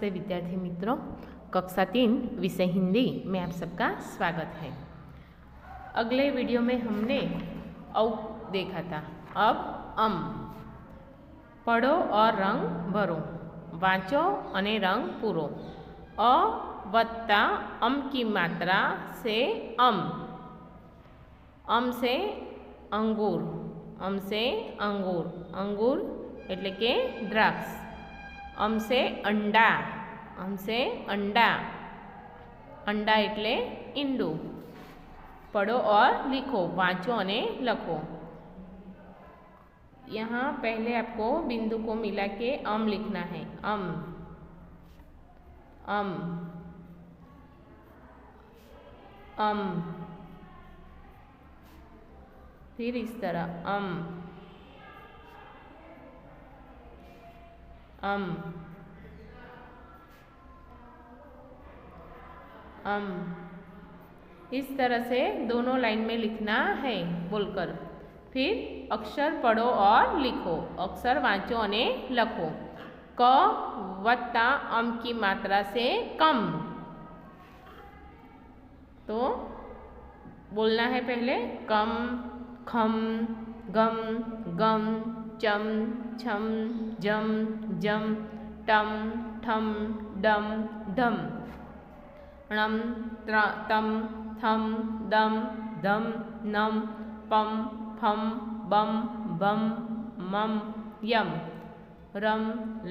नमस्ते विद्यार्थी मित्रों, कक्षा 3 विषय हिंदी में आप सबका स्वागत है। अगले वीडियो में हमने औ देखा था। अब पढ़ो और रंग भरो, वाँचो अने रंग पूरो। अ वत्ता की मात्रा से से अंगूर, से अंगूर, अंगूर एटले के द्राक्ष। से अंडा, से अंडा, अंडा एटले ईंडू। पढ़ो और लिखो, वाँचो अने लखो। यहाँ पहले आपको बिंदु को मिला के लिखना है। फिर इस तरह इस तरह से दोनों लाइन में लिखना है बोलकर। फिर अक्षर पढ़ो और लिखो, अक्षर वाँचो अने लखो। क वत्ता की मात्रा से कम। तो बोलना है पहले कम, खम, गम, गम, चम, छम, जम, जम, टम, ठम, डम, धम, णम, तम, थम, दम, धम, नम, पम, फम, बम, बम, मम, यम, रम,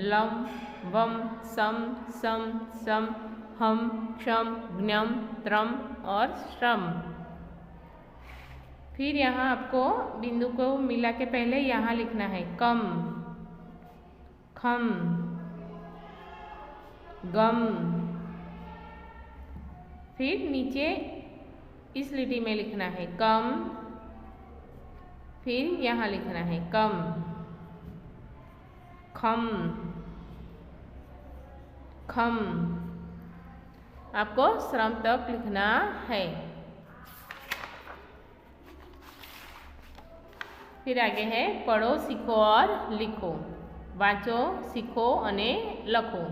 लम, वम, सम, सम, सम, हम, क्षम, ज्ञम, त्रम और श्रम। फिर यहाँ आपको बिंदु को मिला के पहले यहाँ लिखना है कम, खम, गम। फिर नीचे इस लिटि में लिखना है कम, फिर यहाँ लिखना है कम, खम, खम। आपको श्रम तक लिखना है। फिर आगे है पढ़ो, सीखो और लिखो, वाँचो, सीखो अने लखो।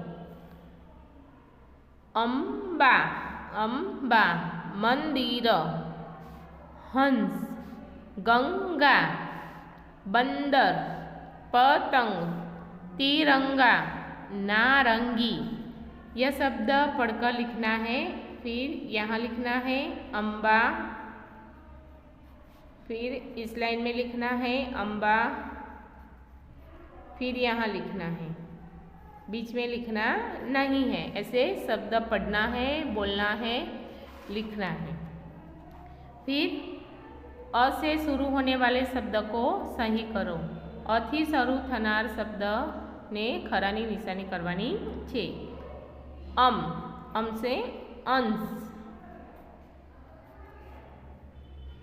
अंबा, अंबा, मंदिर, हंस, गंगा, बंदर, पतंग, तिरंगा, नारंगी। यह शब्द पढ़कर लिखना है। फिर यहाँ लिखना है अंबा, फिर इस लाइन में लिखना है अंबा, फिर यहाँ लिखना है, बीच में लिखना नहीं है। ऐसे शब्द पढ़ना है, बोलना है, लिखना है। फिर अ से शुरू होने वाले शब्द को सही करो। अ थी शुरू थनार शब्द ने खरानी निशानी करवानी छे। से अंश,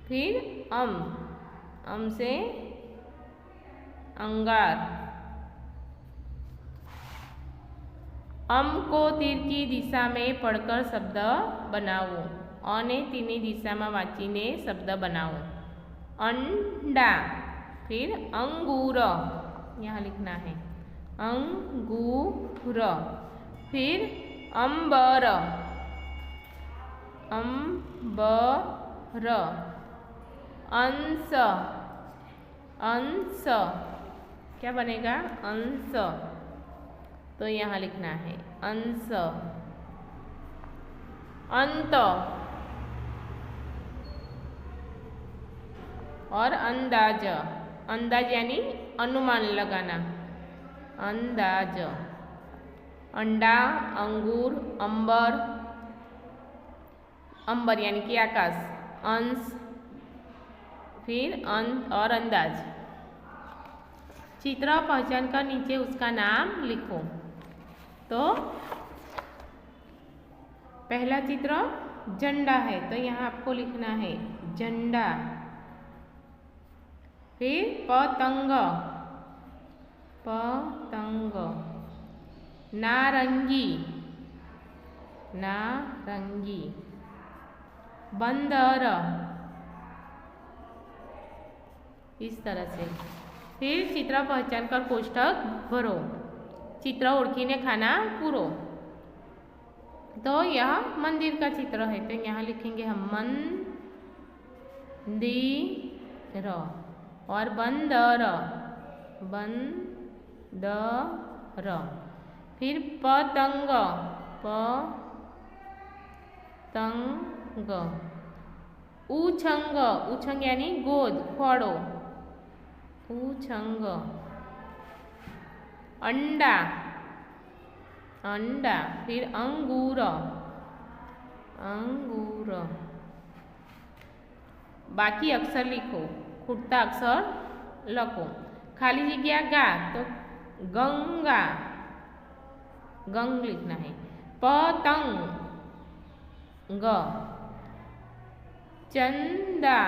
फिर से अंगार। को तीर की दिशा में पढ़कर शब्द बनाओ। ने तीनी दिशा में वाँचीने शब्द बनाओ। अंडा, फिर अंगूर, यहाँ लिखना है अंगूर। फिर अंबर, अंबर, अंश, अंश, क्या बनेगा अंश, तो यहाँ लिखना है अंश। अंत और अंदाज, अंदाज यानी अनुमान लगाना, अंदाज। अंडा, अंगूर, अंबर, अंबर यानी कि आकाश, अंश, फिर अंत और अंदाज। चित्र पहचान कर नीचे उसका नाम लिखो। तो पहला चित्र झंडा है, तो यहाँ आपको लिखना है झंडा। फिर पतंग, पतंग। नारंगी, नारंगी। बंदर, इस तरह से। फिर चित्र पहचान कर कोष्टक भरो, चित्र ओळखीने खाना पूरो। तो यह मंदिर का चित्र है, तो यहाँ लिखेंगे हम मंदिर और बंदर, बंदर। फिर पतंग, पतंग। उछंग, उछंग यानी गोद, फड़ो, उछंग। अंडा, अंडा। फिर अंगूर, अंगूर। बाकी अक्षर लिखो, खुटता अक्षर लखो। खाली जगह गा, तो गंगा, गंग लिखना है। पतंग, चंदा।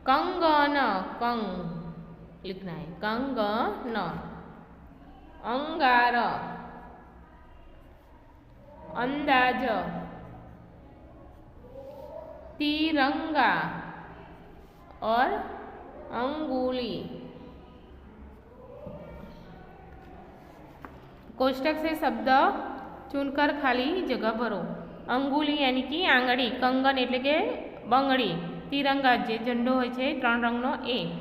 कंगन, कंग लिखना है, कंगन। अंगार, अंदाज। तिरंगा और अंगुली। कोष्टक से शब्द चुनकर खाली जगह भरो। अंगुली यानी कि आंगળી, कंगन એટલે કે બંગડી, तिरंगा જે ઝંડો હોય છે 3 રંગનો એ,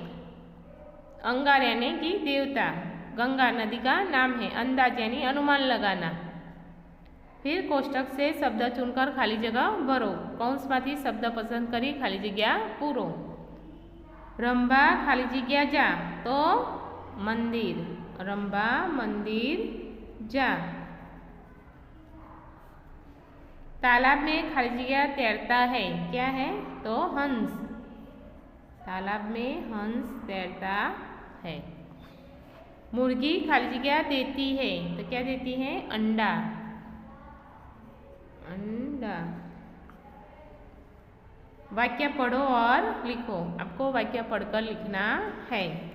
अंगार यानी कि देवता, गंगा नदी का नाम है, अंदाज यानी अनुमान लगाना। फिर कोष्टक से शब्द चुनकर खाली जगह भरो। कौंसमांथी शब्द पसंद करी खाली जग्या पूरो। रंभा खाली जग्या जा, तो मंदिर, रंभा मंदिर जा। तालाब में खाली जगह तैरता है, क्या है, तो हंस, तालाब में हंस तैरता है। मुर्गी खाली जगह देती है, तो क्या देती है, अंडा, अंडा। वाक्य पढ़ो और लिखो। आपको वाक्य पढ़कर लिखना है।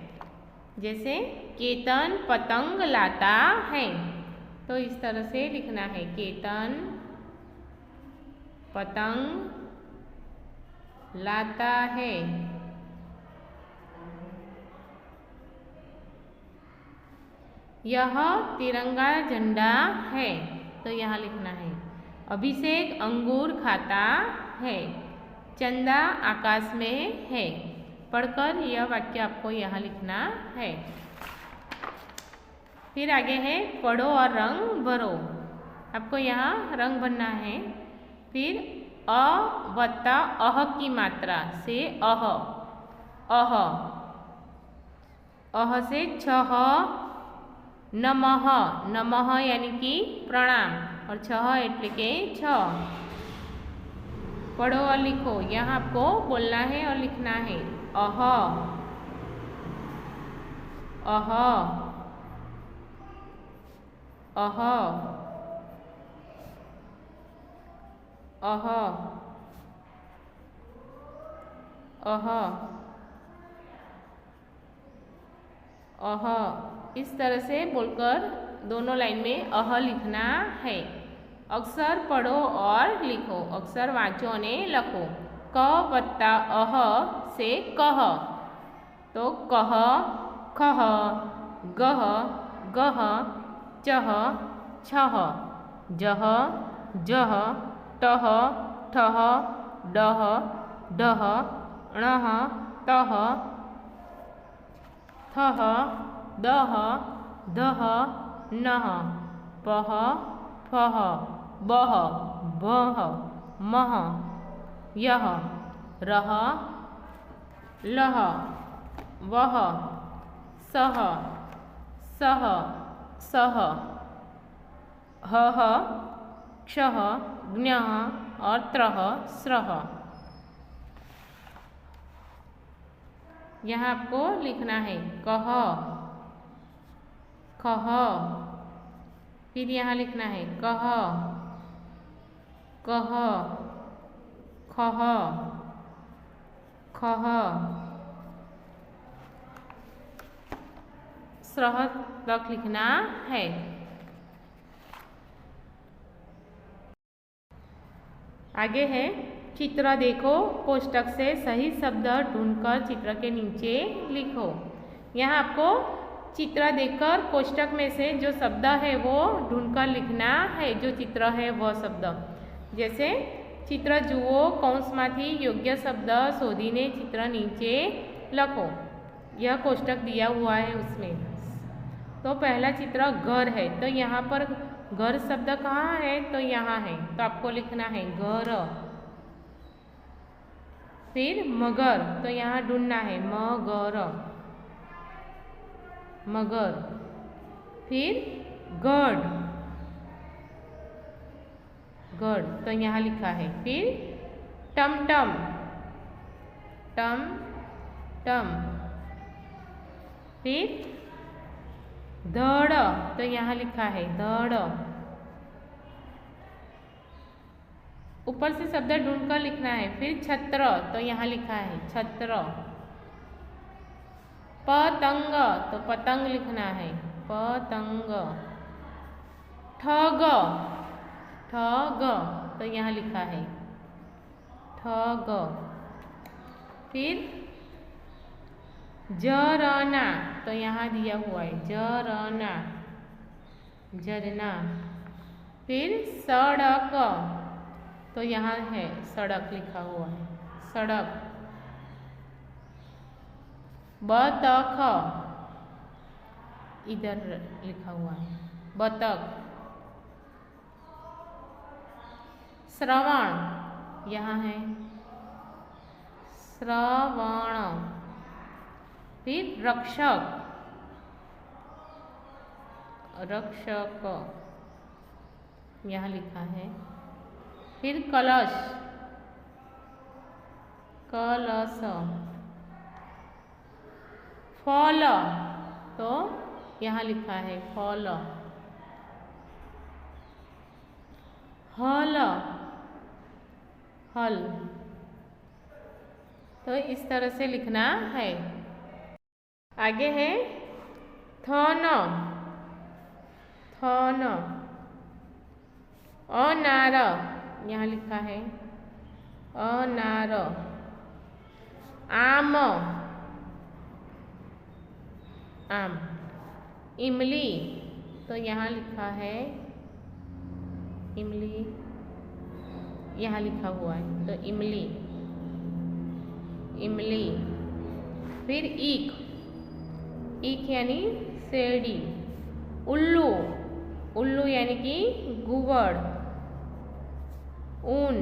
जैसे केतन पतंग लाता है, तो इस तरह से लिखना है, केतन पतंग लाता है। यह तिरंगा झंडा है, तो यहाँ लिखना है। अभिषेक अंगूर खाता है। चंदा आकाश में है। पढ़कर यह वाक्य आपको यहाँ लिखना है। फिर आगे है पढ़ो और रंग भरो। आपको यहाँ रंग भरना है। फिर अ वत्ता अह की मात्रा से अह, अह, अह से छह, नमः, नमः यानी कि प्रणाम, और छह एटले के छ। पढ़ो और लिखो। यहाँ आपको बोलना है और लिखना है। अह, अह, अह, अह, अह, अह। इस तरह से बोलकर दोनों लाइन में अह लिखना है। अक्षर पढ़ो और लिखो। अक्षर वाँचो ने लखो। क वत्ता अह से कह, तो कह, खह, गह, गह, चह, छह, जह, जह, टह, ठह, डह, डह, णह, तह, थह, दह, दह, नह, पह, फह, बह, बह, मह, यह, रह, लह, वह, सह, सह, सह, हह, क्षः, ज्ञः और त्रः, स्रः। यहाँ आपको लिखना है कह, खह। फिर यहाँ लिखना है कह, कह, खह, खह, स्रः तक लिखना है। आगे है चित्र देखो। कोष्टक से सही शब्द ढूंढकर चित्र के नीचे लिखो। यहाँ आपको चित्र देखकर कोष्टक में से जो शब्द है वो ढूंढकर लिखना है, जो चित्र है वह शब्द। जैसे चित्र जुओ कौंसमांथी योग्य शब्द शोधीने चित्र नीचे लखो। यह कोष्टक दिया हुआ है उसमें। तो पहला चित्र घर है, तो यहाँ पर घर शब्द कहाँ है, तो यहाँ है, तो आपको लिखना है घर। फिर मगर, तो यहाँ ढूंढना है मगर, मगर। फिर गढ़, गढ़, तो यहाँ लिखा है। फिर टमटम, टम टम। फिर धड़, तो यहाँ लिखा है धड़। ऊपर से शब्द ढूंढकर लिखना है। फिर छत्र, तो यहाँ लिखा है छत्र। पतंग, तो पतंग लिखना है पतंग। ठग, ठग, तो यहाँ लिखा है ठग। फिर जरना, तो यहाँ दिया हुआ है जरना, जरना। फिर सड़क, तो यहाँ है सड़क लिखा हुआ है सड़क। बतख, इधर लिखा हुआ है बतख। श्रवण, यहाँ है श्रवण। फिर रक्षक, रक्षक, यहाँ लिखा है। फिर कलश, कलश। फल, तो यहाँ लिखा है फल। हल, हल, तो इस तरह से लिखना है। आगे है थन, थन। अनार, यहाँ लिखा है अनार। आम, आम। इमली, तो यहाँ लिखा है इमली, यहाँ लिखा हुआ है तो इमली, इमली। फिर ईख, ईख यानी शेरडी। उल्लू, उल्लू यानी कि गुवड़। ऊन,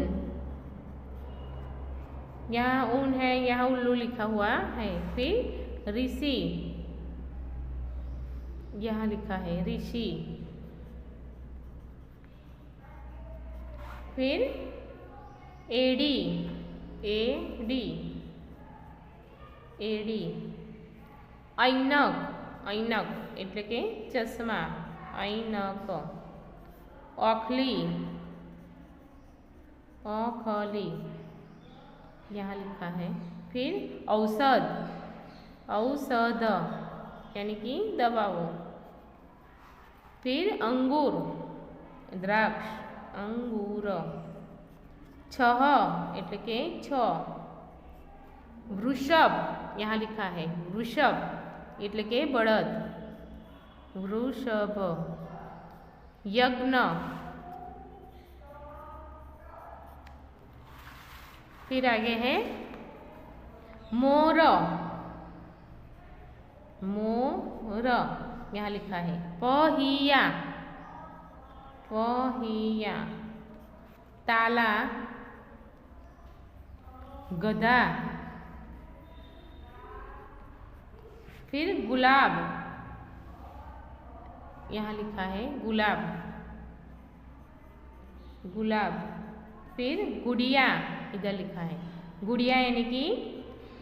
यहाँ ऊन है, यहाँ उल्लू लिखा हुआ है। फिर ऋषि, यहाँ लिखा है ऋषि। फिर एडी, एडी, एडी। ऐनक, ऐनक એટલે કે ચશ્મા, ऐनक। औखली, औखली, यहाँ लिखा है। फिर औषध, औषध यानी कि दवाओं। फिर अंगूर, द्राक्ष, अंगूर। छह એટલે કે छ। वृषभ, यहाँ लिखा है वृषभ એટલે કે बड़द, वृषभ। यज्ञ, फिर आगे है मोर, मोर, यहाँ लिखा है पहिया, पहिया। ताला, गधा। फिर गुलाब, यहाँ लिखा है गुलाब, गुलाब। फिर गुड़िया, इधर लिखा है गुड़िया यानी कि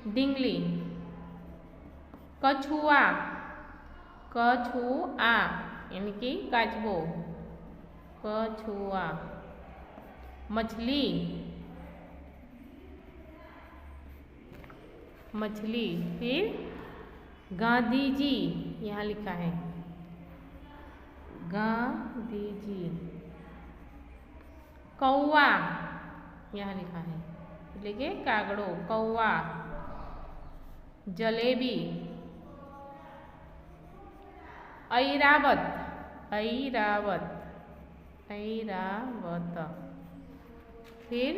डिंगली। कछुआ, कछुआ यानी कि काचबो, कछुआ। मछली, मछली। फिर गांधी जी, यहाँ लिखा है गांधी जी। कौवा, यहाँ लिखा है એટલે કે કાગડો, कौवा। जलेबी, ऐरावत, ऐरावत, ऐरावत। फिर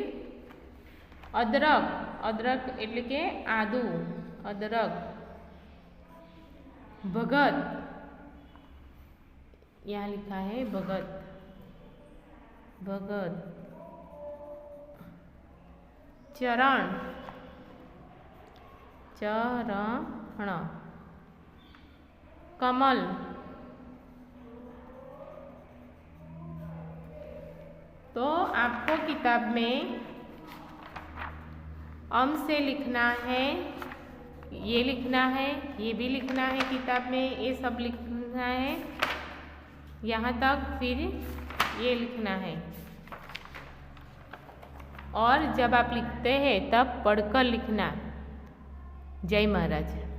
अदरक, अदरक એટલે કે આદુ, અદરક। भगत, यहाँ लिखा है भगत, भगत। चरण, चरण। कमल, तो आपको किताब में से लिखना है, ये लिखना है, ये भी लिखना है किताब में, ये सब लिखना है यहाँ तक, फिर ये लिखना है। और जब आप लिखते हैं तब पढ़कर लिखना। जय महाराज।